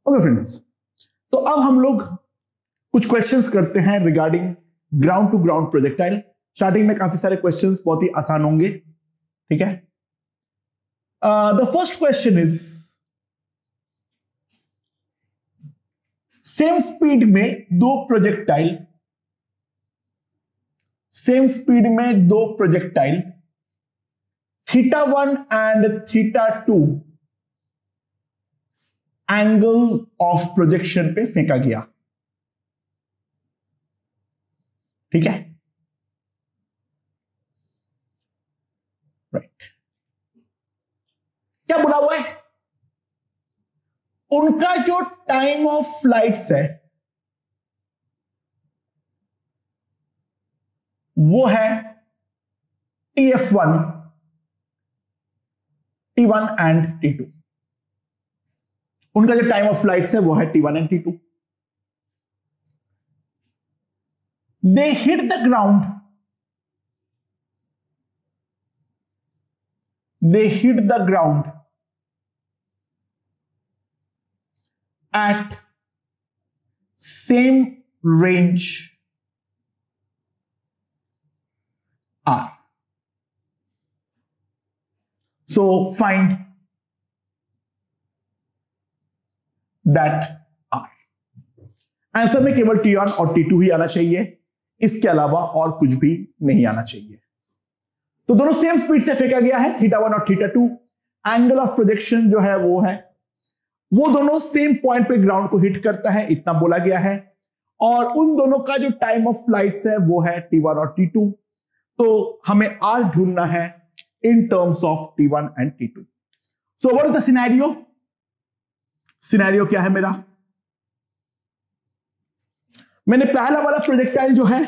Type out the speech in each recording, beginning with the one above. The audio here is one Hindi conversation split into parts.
ओके फ्रेंड्स, तो अब हम लोग कुछ क्वेश्चंस करते हैं regarding ground to ground projectile. Starting में काफी सारे क्वेश्चंस बहुत ही आसान होंगे, ठीक है। The first question is, same speed में दो projectile θ1 and θ2 angle of projection पे फेंका गया, ठीक है, राइट। क्या बोला हुआ है? उनका जो टाइम ऑफ फ्लाइट्स है वो है TF1, T1 एंड T2। उनका जो टाइम ऑफ फ्लाइट्स है वो है T1 and T2। They hit the ground at same range R. So find that R. Answer में केवल T1 और T2 ही आना चाहिए, इसके अलावा और कुछ भी नहीं आना चाहिए। तो दोनों सेम स्पीड से फेंका गया है, θ1 और θ2। एंगल ऑफ प्रोजेक्शन जो है वो दोनों सेम पॉइंट पे ग्राउंड को हिट करता है, इतना बोला गया है। और उन दोनों का जो टाइम ऑफ फ्लाइट्स है वो है T1 और T2। तो हमें R ढूंढना है in terms of T1 and T2। So what is the scenario? Scenario क्या है मेरा? मैंने पहला वाला प्रोजेक्टाइल जो है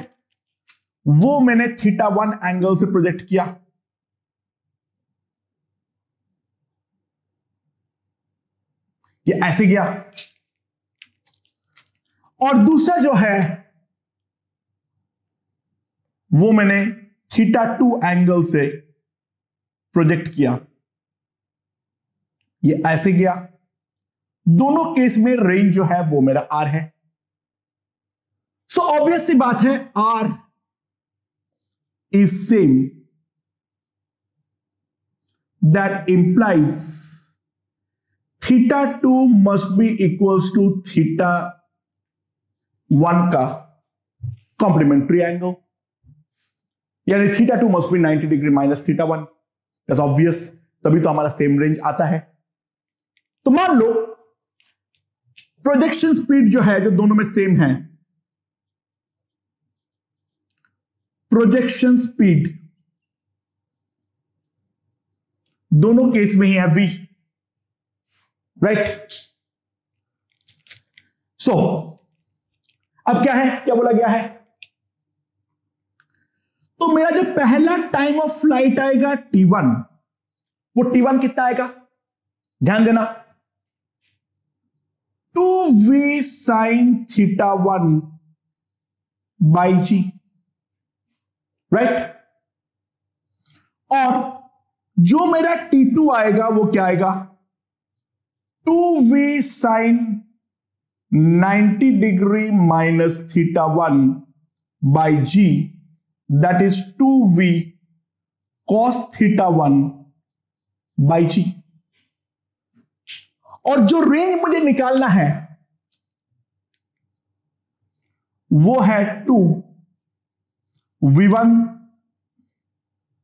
वो मैंने θ1 एंगल से प्रोजेक्ट किया, ये ऐसे गया। और दूसरा जो है वो मैंने θ2 एंगल से प्रोजेक्ट किया, ये ऐसे गया। दोनों केस में रेंज जो है वो मेरा R है। सो ऑब्वियस सी बात है, R is same, that implies θ2 must be equals to θ1 का कॉम्प्लीमेंट्री एंगल, यानी θ2 must be 90 degree minus θ1। That's obvious, तभी तो हमारा सेम रेंज आता है। तो मान लो प्रोजेक्शन स्पीड जो है, जो दोनों में सेम है, प्रोजेक्शन स्पीड दोनों केस में ही है v, राइट। सो अब क्या है, क्या बोला गया है? तो मेरा जो पहला टाइम ऑफ फ्लाइट आएगा T1, वो T1 कितना आएगा? ध्यान देना, 2v sin θ1 by g, right. और जो मेरा T2 आएगा वो क्या आएगा? 2v sin 90 degree minus θ1 by g, that is 2v cos θ1 by g। और जो रेंज मुझे निकालना है वो है 2v1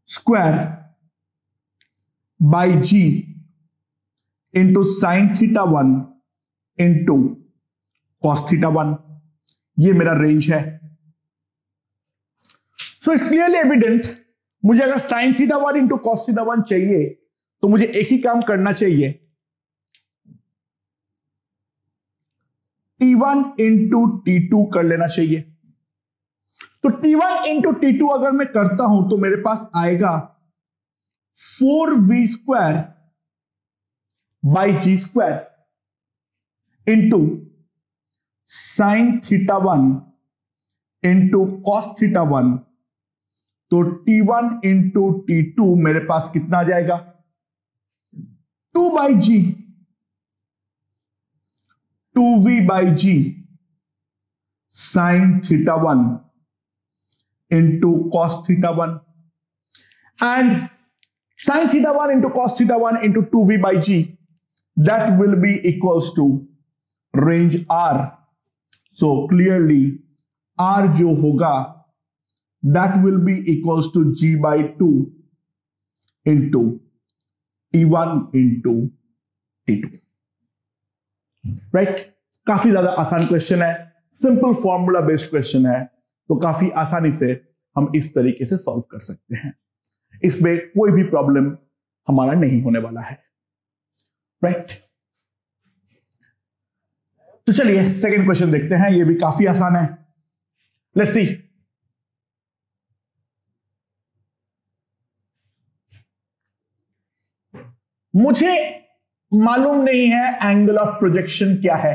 square by g into sine θ1 into cos θ1। ये मेरा रेंज है। सो इट्स क्लियरली एविडेंट, मुझे अगर साइन θ1 इंटू कॉस θ1 चाहिए तो मुझे एक ही काम करना चाहिए, T1 इंटू T2 कर लेना चाहिए। तो T1 इंटू T2 अगर मैं करता हूं तो मेरे पास आएगा 4v square by G square into sine θ1 into cos θ1। तो T1 इंटू T2 मेरे पास कितना आ जाएगा? 2 by ji 2v/g sin θ1 into cos θ1 and sin θ1 into cos θ1 into 2v/g, that will be equals to range r. So clearly r जो होगा that will be equals to g/2 into t1 into t2. Right? काफी ज्यादा आसान क्वेश्चन है, सिंपल फॉर्मूला बेस्ड क्वेश्चन है, तो काफी आसानी से हम इस तरीके से सॉल्व कर सकते हैं। इसमें कोई भी प्रॉब्लम हमारा नहीं होने वाला है। राइट? तो चलिए सेकंड क्वेश्चन देखते हैं, ये भी काफी आसान है। Let's see. मुझे मालूम नहीं है एंगल ऑफ प्रोजेक्शन क्या है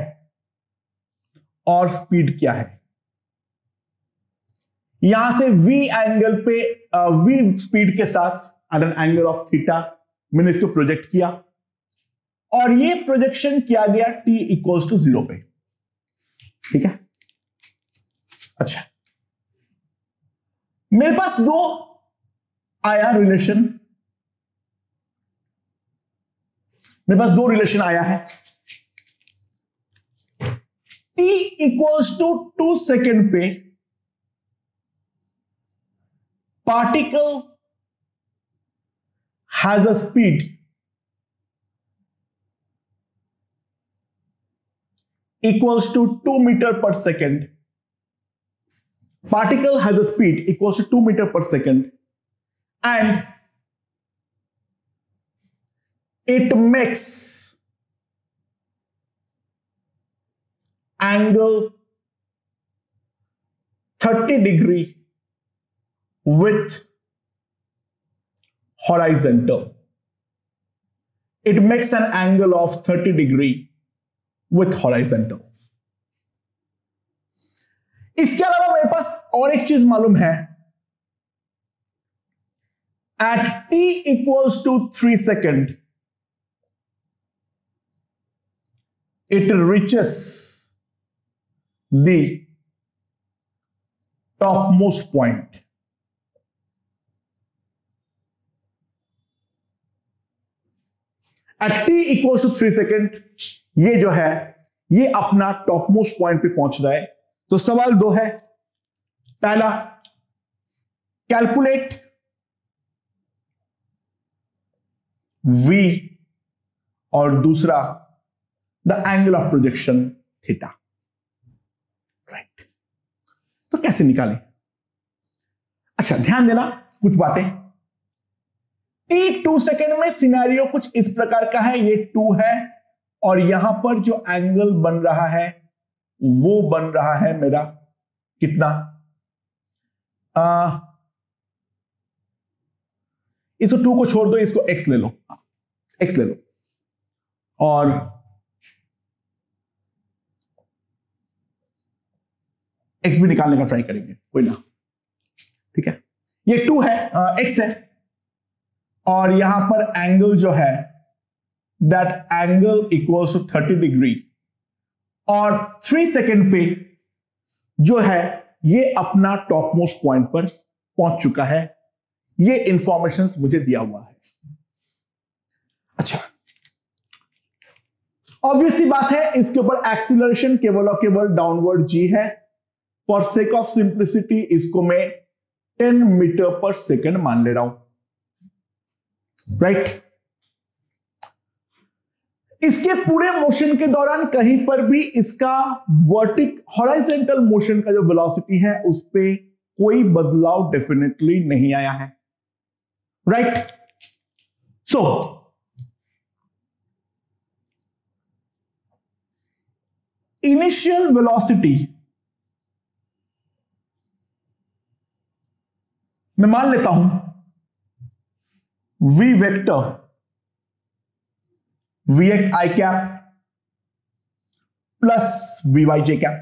और स्पीड क्या है। यहां से v एंगल पे v स्पीड के साथ at an angle of theta मैंने इसको प्रोजेक्ट किया और ये प्रोजेक्शन किया गया t इक्वल्स टू 0 पे। ठीक है? अच्छा, मेरे पास दो आया रिलेशन, मेरे पास दो रिलेशन आया है। t इक्वल्स टू 2 सेकेंड पे particle has a speed equals to 2 metre पर second. Particle has a speed equals to 2 meter per second and it makes angle 30 degree with horizontal. It makes an angle of 30 degree with horizontal. इसके अलावा मेरे पास और एक चीज मालूम है। At t equals to 3 second it reaches the top most point. At t equals to 3 second ये जो है ये अपना टॉप मोस्ट पॉइंट पे पहुंच रहा है। तो सवाल दो है, पहला कैलकुलेट v और दूसरा the angle of projection theta. Right? तो कैसे निकालें? अच्छा, ध्यान देना कुछ बातें। t 2 सेकेंड में सिनेरियो कुछ इस प्रकार का है, ये 2 है और यहां पर जो एंगल बन रहा है वो बन रहा है मेरा कितना, इसको 2 को छोड़ दो, इसको x ले लो, x ले लो और x भी निकालने का ट्राई करेंगे, कोई ना। ठीक है? ये 2 है, x है और यहां पर एंगल जो है that angle equals to 30 degree और 3 सेकेंड पे जो है ये अपना टॉप मोस्ट पॉइंट पर पहुंच चुका है। ये इंफॉर्मेशन मुझे दिया हुआ है। अच्छा, ऑब्वियसली बात है इसके ऊपर एक्सीलरेशन केवल और केवल डाउनवर्ड g है। फॉर सेक ऑफ सिंप्लिसिटी इसको मैं 10 मीटर पर सेकेंड मान ले रहा हूं। राइट? इसके पूरे मोशन के दौरान कहीं पर भी इसका हॉरिजॉन्टल मोशन का जो वेलोसिटी है उस पे कोई बदलाव डेफिनेटली नहीं आया है। राइट? सो इनिशियल वेलोसिटी मैं मान लेता हूं v vector vx i cap plus vy j cap.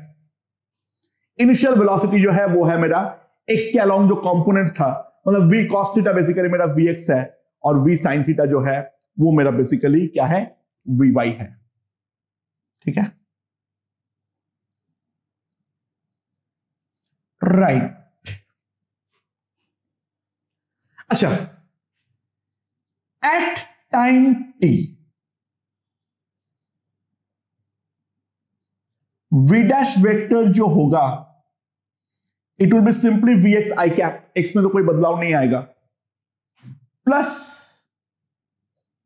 Initial velocity जो है वो है मेरा x के अलोंग जो कंपोनेंट था, मतलब v cos थीटा बेसिकली मेरा vx है और v sin थीटा जो है वो मेरा बेसिकली क्या है, vy है। ठीक है? राइट। अच्छा, at time t v dash vector जो होगा it will be simply v x i cap, x में तो कोई बदलाव नहीं आएगा, plus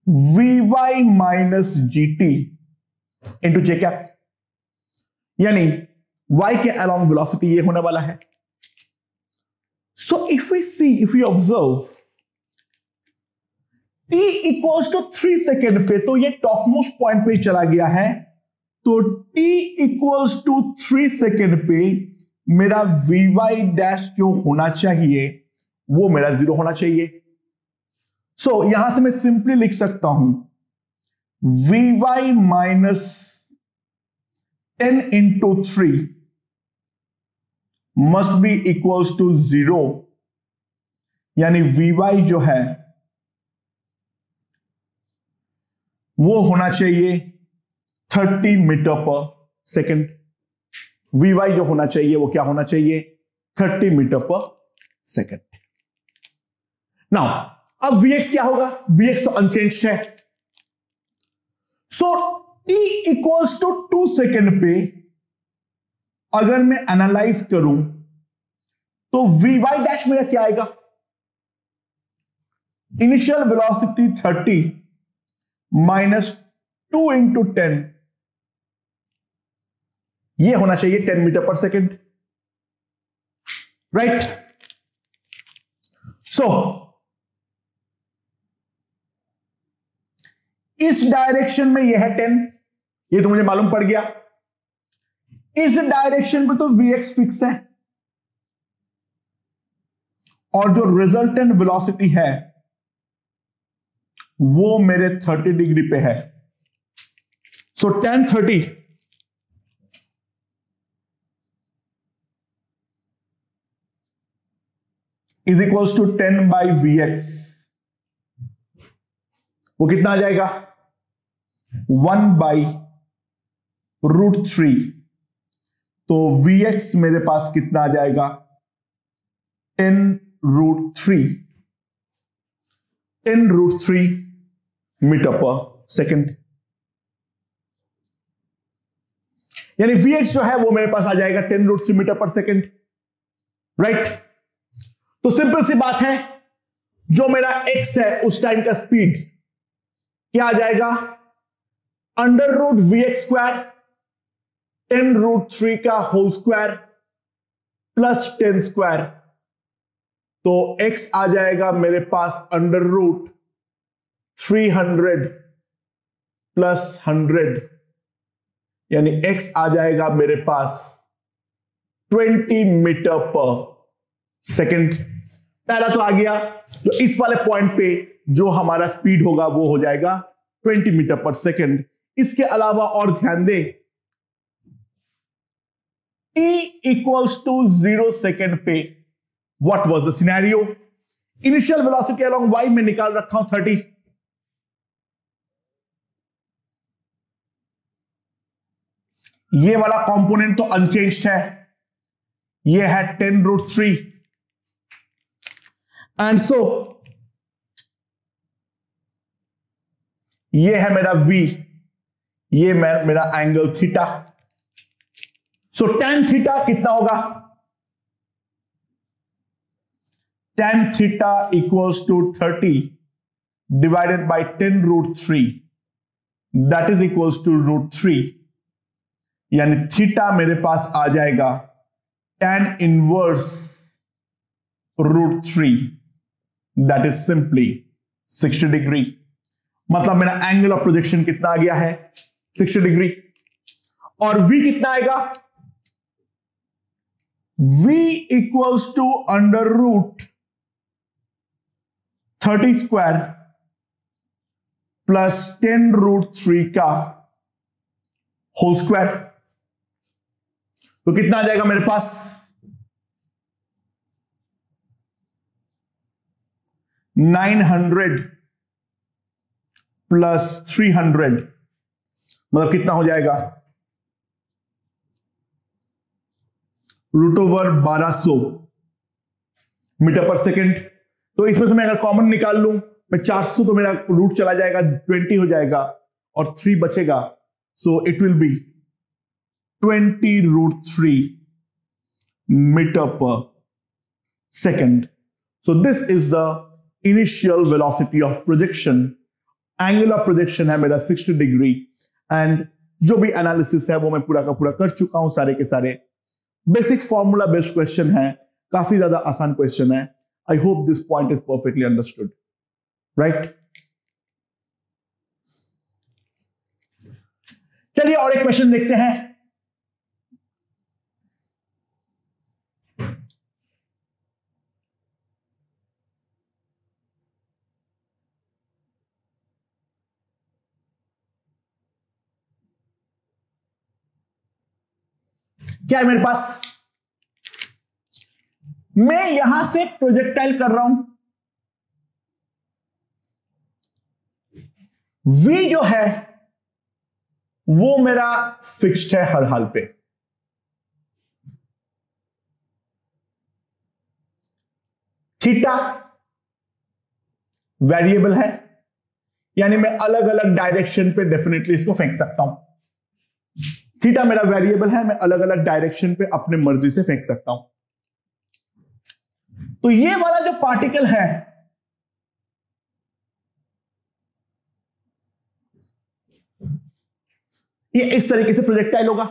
v y minus g t into j cap, यानी y के अलोंग वेलोसिटी ये होने वाला है। So if we observe t equals to 3 second पे, तो ये टॉप मोस्ट पॉइंट पे चला गया है, तो t इक्वल्स टू 3 सेकेंड पे मेरा वी वाई डैश जो होना चाहिए वो मेरा 0 होना चाहिए। सो यहां से मैं सिंपली लिख सकता हूं v y minus 10 into 3 must be equals to 0, यानी वी वाई जो है वो होना चाहिए 30 मीटर पर सेकेंड। वी वाई जो होना चाहिए वो क्या होना चाहिए, 30 मीटर पर सेकेंड। नाउ अब वी एक्स क्या होगा, वी एक्स तो अनचेंज्ड है। सो t इक्वल्स टू 2 सेकेंड पे अगर मैं एनालाइज करूं तो वी वाई डैश मेरा क्या आएगा, इनिशियल वेलोसिटी 30 माइनस 2 इंटू 10, ये होना चाहिए 10 मीटर पर सेकेंड, राइट। सो इस डायरेक्शन में यह है 10, ये तो मुझे मालूम पड़ गया। इस डायरेक्शन पे तो Vx फिक्स है और जो रिजल्टेंट वेलोसिटी है वो मेरे 30 डिग्री पे है। So tan 30 is equals to 10 by Vx, वो कितना आ जाएगा 1 बाई रूट 3, तो Vx मेरे पास कितना आ जाएगा 10 रूट 3 मीटर पर सेकेंड, यानी Vx जो है वो मेरे पास आ जाएगा 10 रूट 3 मीटर पर सेकेंड, राइट। तो सिंपल सी बात है, जो मेरा x है उस टाइम का स्पीड क्या आ जाएगा, under root Vx square 10 root 3 का होल स्क्वायर प्लस 10 स्क्वायर, तो x आ जाएगा मेरे पास अंडर रूट 300 प्लस 100, यानी x आ जाएगा मेरे पास 20 मीटर पर सेकेंड। पहला तो आ गया, तो इस वाले पॉइंट पे जो हमारा स्पीड होगा वो हो जाएगा 20 मीटर पर सेकेंड। इसके अलावा और ध्यान दें, t इक्वल्स टू 0 सेकेंड पे what was the scenario, initial velocity along y में निकाल रखा हूं 30, ये वाला कंपोनेंट तो अनचेंज्ड है, ये है 10 रूट 3, एंड सो ये है मेरा v, ये मेरा angle theta. So tan theta कितना होगा, tan थीटा equals to 30 divided by 10 root 3, that is equals to root 3, यानी थीटा मेरे पास आ जाएगा tan inverse root 3, that is simply 60 degree. मतलब मेरा एंगल ऑफ प्रोजेक्शन कितना आ गया है 60 डिग्री। और v कितना आएगा, v equals to under root 30 square plus 10 root 3 का होल स्क्वायर, तो कितना आ जाएगा मेरे पास 900 प्लस 300, मतलब कितना हो जाएगा √1200 मीटर पर सेकेंड। तो इसमें से मैं अगर कॉमन निकाल लूं, मैं 400 तो मेरा रूट चला जाएगा, 20 हो जाएगा और 3 बचेगा। So it will be 20√3 metre पर second. So this is the initial velocity of projection. Angle of projection है मेरा 60 डिग्री एंड जो भी एनालिसिस है वो मैं पूरा का पूरा कर चुका हूं, सारे के सारे बेसिक फॉर्मूला बेस्ड क्वेश्चन है, काफी ज्यादा आसान क्वेश्चन है। I hope this point is perfectly understood, right. चलिए और एक क्वेश्चन देखते हैं। क्या है मेरे पास, मैं यहां से प्रोजेक्टाइल कर रहा हूं, v जो है वो मेरा फिक्स्ड है हर हाल पे। थीटा वेरिएबल है, यानी मैं अलग अलग डायरेक्शन पे डेफिनेटली इसको फेंक सकता हूं। थीटा मेरा वेरिएबल है, मैं अलग अलग डायरेक्शन पे अपने मर्जी से फेंक सकता हूं। तो ये वाला जो पार्टिकल है ये इस तरीके से प्रोजेक्टाइल होगा।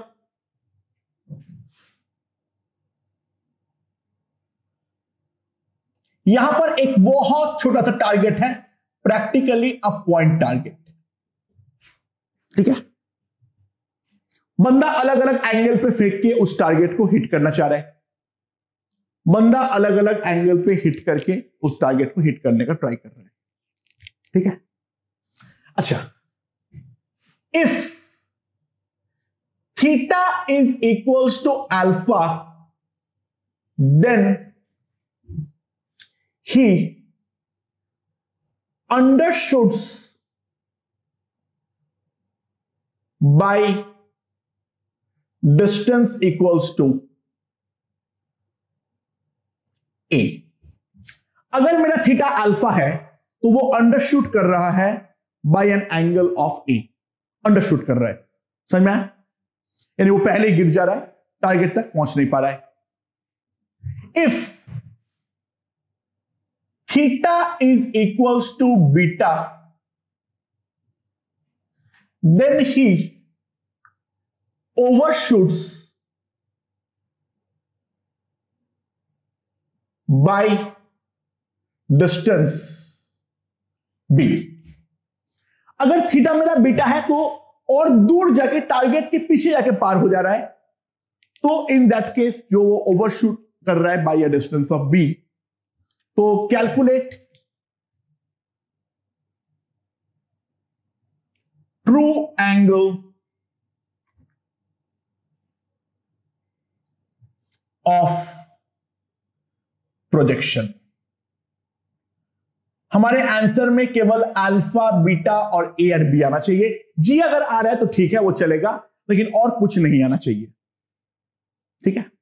यहां पर एक बहुत छोटा सा टारगेट है, प्रैक्टिकली अ पॉइंट टारगेट, ठीक है। बंदा अलग अलग एंगल पे फेंक के उस टारगेट को हिट करना चाह रहा है। बंदा अलग अलग एंगल पे हिट करके उस टारगेट को हिट करने का ट्राई कर रहा है, ठीक है। अच्छा, if theta is equals to alpha, then he undershoots by distance equals to a। अगर मेरा थीटा अल्फा है तो वो अंडरशूट कर रहा है बाय एन एंगल ऑफ ए, अंडरशूट कर रहा है, समझ में आया? यानी वो पहले ही गिर जा रहा है, टारगेट तक पहुंच नहीं पा रहा है। If theta is equals to beta, then he overshoots by distance b। अगर थीटा मेरा बीटा है तो और दूर जाके टारगेट के पीछे जाके पार हो जा रहा है, तो इन दैट केस जो वो ओवरशूट कर रहा है by a distance of b, तो calculate true angle of projection. हमारे आंसर में केवल अल्फा, बीटा और ए और बी आना चाहिए। जी अगर आ रहा है तो ठीक है, वो चलेगा, लेकिन और कुछ नहीं आना चाहिए, ठीक है।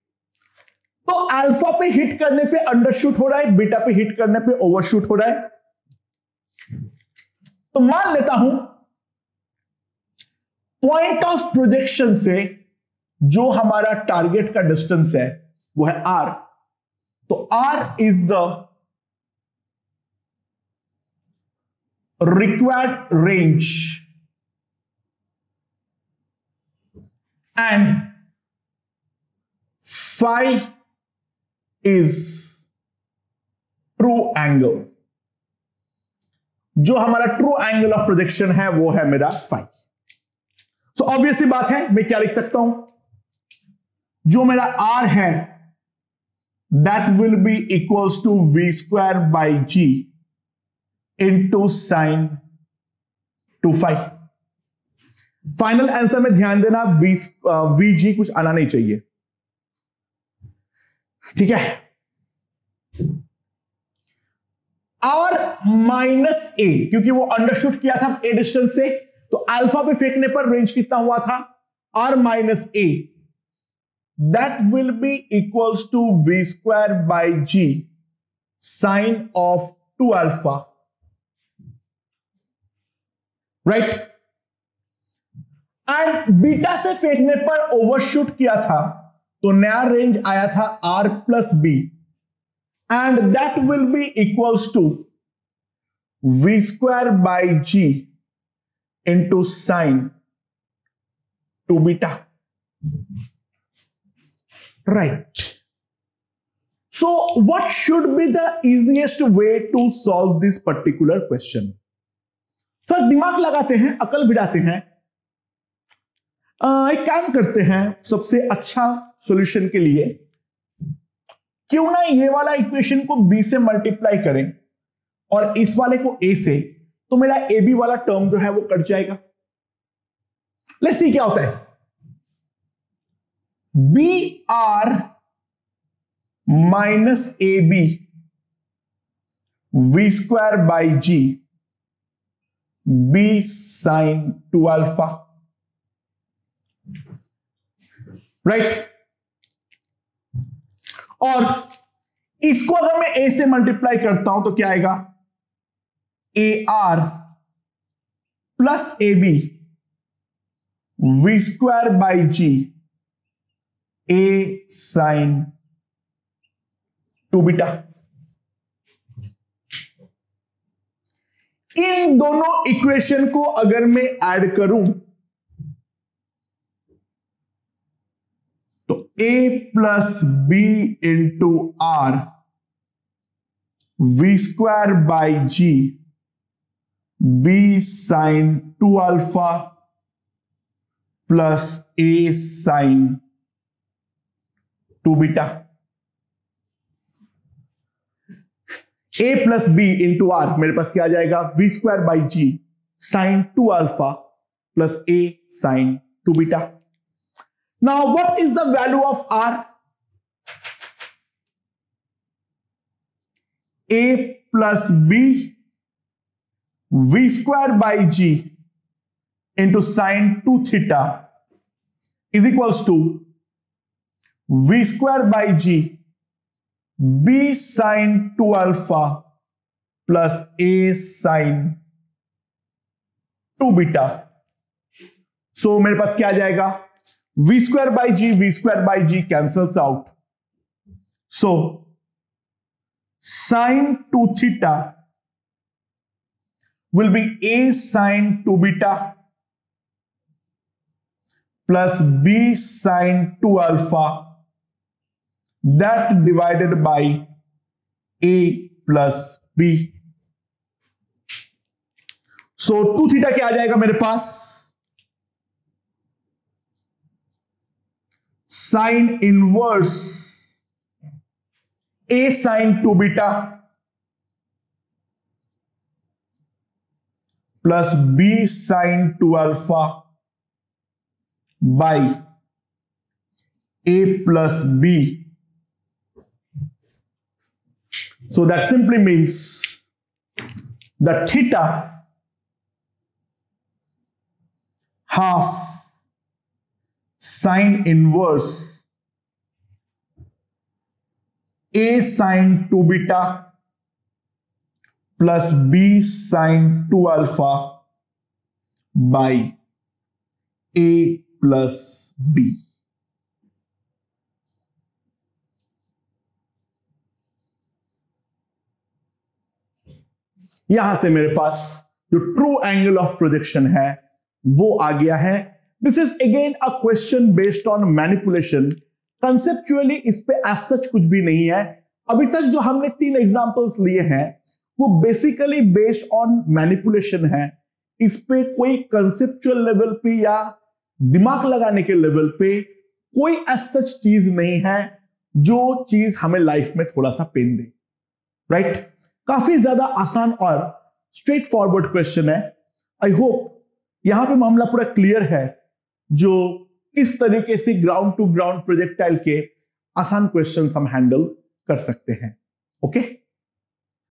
तो अल्फा पे हिट करने पे अंडरशूट हो रहा है, बीटा पे हिट करने पे ओवरशूट हो रहा है। तो मान लेता हूं पॉइंट ऑफ प्रोजेक्शन से जो हमारा टारगेट का डिस्टेंस है वो है r, तो r is the required range and phi is true angle. जो हमारा ट्रू एंगल ऑफ प्रोजेक्शन है वो है मेरा phi। सो ऑब्वियस सी बात है, मैं क्या लिख सकता हूं, जो मेरा r है that will be equals to v² by g into sine 2phi। Final answer में ध्यान देना, vg कुछ आना नहीं चाहिए, ठीक है। r माइनस ए, क्योंकि वो अंडरशूट किया था ए डिस्टेंस से, तो अल्फा पे फेंकने पर रेंज कितना हुआ था, r minus A that will be equals to v square by g sine of 2 alpha, right. And beta से फेंकने पर ओवरशूट किया था तो नया रेंज आया था r plus b, and that will be equals to v square by g into sine 2 beta, right. So what should be the easiest way to solve this particular question? तो दिमाग लगाते हैं, अकल भिड़ाते हैं, एक काम करते हैं। सबसे अच्छा सॉल्यूशन के लिए क्यों ना ये वाला इक्वेशन को b से मल्टीप्लाई करें और इस वाले को a से, तो मेरा ab वाला टर्म जो है वो कट जाएगा। लेट्स सी क्या होता है। br minus ab v square by g b sine 2 alpha, right. और इसको अगर मैं a से मल्टीप्लाई करता हूं तो क्या आएगा? ar plus ab v square by g a sine 2 beta. इन दोनों इक्वेशन को अगर मैं ऐड करूं तो a plus B into R V square by G B sine 2 alpha plus a sine 2 beta. a plus B into R मेरे पास क्या आ जाएगा? We square by G sine 2 alpha plus a sine 2 beta. Now what is the value of r? a plus b v square by g into sine 2 theta is equals to v square by G B sine 2 alpha plus a sine 2 beta. So मेरे पास क्या आ जाएगा? We square by g cancels out, so sine 2 theta will be a sine 2 beta plus b sine 2 alpha that divided by a plus b। so 2 theta क्या आ जाएगा मेरे पास? Sine inverse a sine 2 beta plus b sine 2 alpha by a plus b। So that simply means that theta half sine inverse a sine 2 beta plus b sine 2 alpha by a plus b। यहां से मेरे पास जो ट्रू एंगल ऑफ प्रोजेक्शन है वो आ गया है। This is again a question based on manipulation. Conceptually इस पे एज सच कुछ भी नहीं है। अभी तक जो हमने 3 एग्जांपल्स लिए हैं वो बेसिकली बेस्ड ऑन मैनिपुलेशन है। इस पे कोई कंसेप्चुअल लेवल पे या दिमाग लगाने के लेवल पे कोई एज सच चीज नहीं है जो चीज हमें लाइफ में थोड़ा सा पेन दे, राइट। काफी ज्यादा आसान और स्ट्रेट फॉरवर्ड क्वेश्चन है। आई होप यहां पे मामला पूरा क्लियर है। जो इस तरीके से ग्राउंड टू ग्राउंड प्रोजेक्टाइल के आसान क्वेश्चंस हम हैंडल कर सकते हैं। ओके।